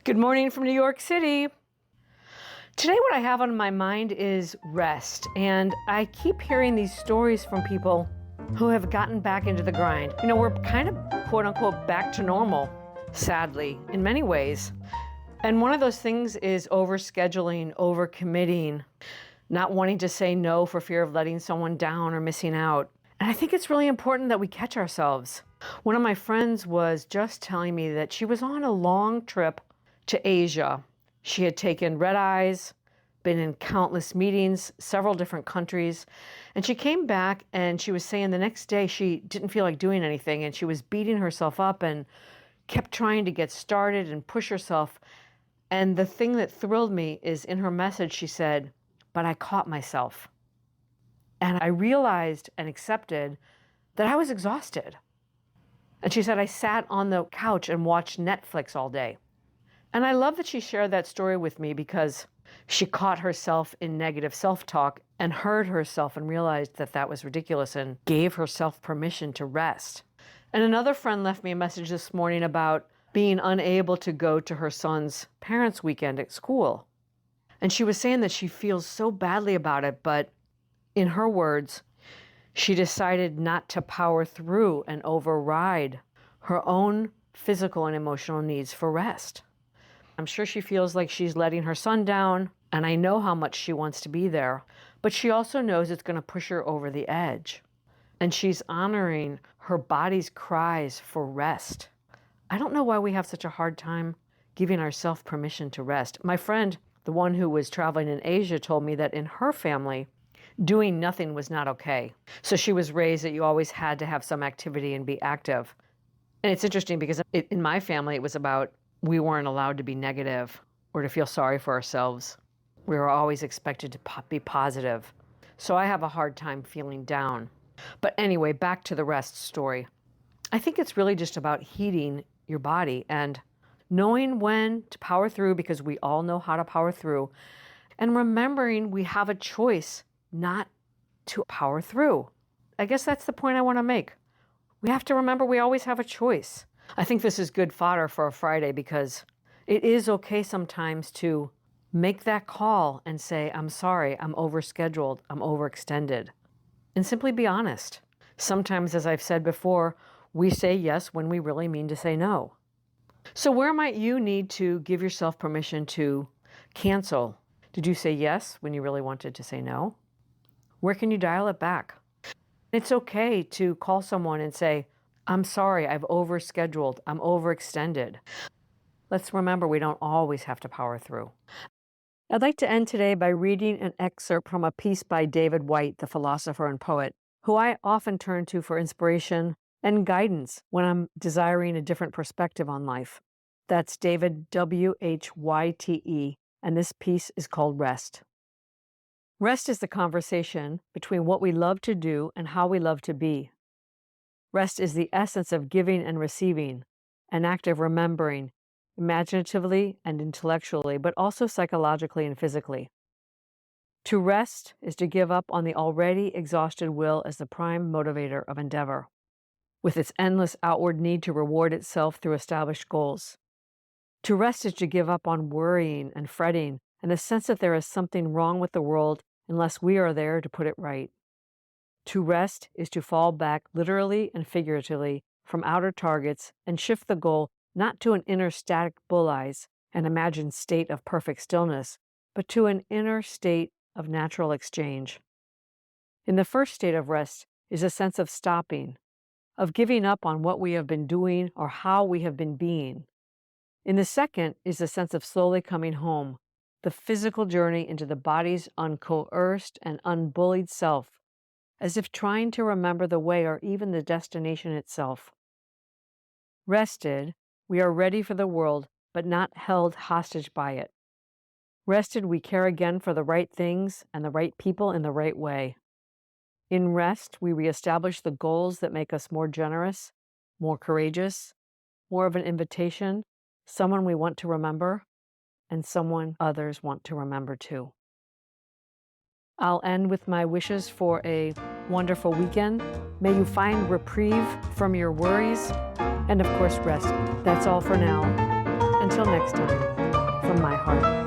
Good morning from New York City. Today, what I have on my mind is rest. And I keep hearing these stories from people who have gotten back into the grind. We're kind of quote unquote back to normal, sadly, in many ways. And one of those things is overscheduling, overcommitting, not wanting to say no for fear of letting someone down or missing out. And I think it's really important that we catch ourselves. One of my friends was just telling me that she was on a long trip to Asia. She had taken red eyes, been in countless meetings, several different countries, and she came back and she was saying the next day she didn't feel like doing anything, and she was beating herself up and kept trying to get started and push herself. And the thing that thrilled me is in her message she said, "But I caught myself." And I realized and accepted that I was exhausted. And she said, "I sat on the couch and watched Netflix all day." And I love that she shared that story with me because she caught herself in negative self-talk and heard herself and realized that that was ridiculous and gave herself permission to rest. And another friend left me a message this morning about being unable to go to her son's parents' weekend at school. And she was saying that she feels so badly about it, but in her words, she decided not to power through and override her own physical and emotional needs for rest. I'm sure she feels like she's letting her son down, and I know how much she wants to be there, but she also knows it's going to push her over the edge. And she's honoring her body's cries for rest. I don't know why we have such a hard time giving ourselves permission to rest. My friend, the one who was traveling in Asia, told me that in her family, doing nothing was not okay. So she was raised that you always had to have some activity and be active. And it's interesting because in my family, it was about we weren't allowed to be negative or to feel sorry for ourselves. We were always expected to be positive. So I have a hard time feeling down. But anyway, back to the rest story. I think it's really just about heating your body and knowing when to power through, because we all know how to power through, and remembering we have a choice not to power through. I guess that's the point I want to make. We have to remember we always have a choice. I think this is good fodder for a Friday because it is okay sometimes to make that call and say, "I'm sorry, I'm overscheduled, I'm overextended," and simply be honest. Sometimes, as I've said before, we say yes when we really mean to say no. So where might you need to give yourself permission to cancel? Did you say yes when you really wanted to say no? Where can you dial it back? It's okay to call someone and say, "I'm sorry, I've overscheduled, I'm overextended." Let's remember we don't always have to power through. I'd like to end today by reading an excerpt from a piece by David Whyte, the philosopher and poet, who I often turn to for inspiration and guidance when I'm desiring a different perspective on life. That's David Whyte, and this piece is called Rest. Rest is the conversation between what we love to do and how we love to be. Rest is the essence of giving and receiving, an act of remembering, imaginatively and intellectually, but also psychologically and physically. To rest is to give up on the already exhausted will as the prime motivator of endeavor, with its endless outward need to reward itself through established goals. To rest is to give up on worrying and fretting and the sense that there is something wrong with the world unless we are there to put it right. To rest is to fall back literally and figuratively from outer targets and shift the goal not to an inner static bull's and imagined state of perfect stillness, but to an inner state of natural exchange. In the first state of rest is a sense of stopping, of giving up on what we have been doing or how we have been being. In the second is a sense of slowly coming home, the physical journey into the body's uncoerced and unbullied self, as if trying to remember the way or even the destination itself. Rested, we are ready for the world, but not held hostage by it. Rested, we care again for the right things and the right people in the right way. In rest, we reestablish the goals that make us more generous, more courageous, more of an invitation, someone we want to remember, and someone others want to remember too. I'll end with my wishes for a wonderful weekend. May you find reprieve from your worries and, of course, rest. That's all for now. Until Until next time, from my heart.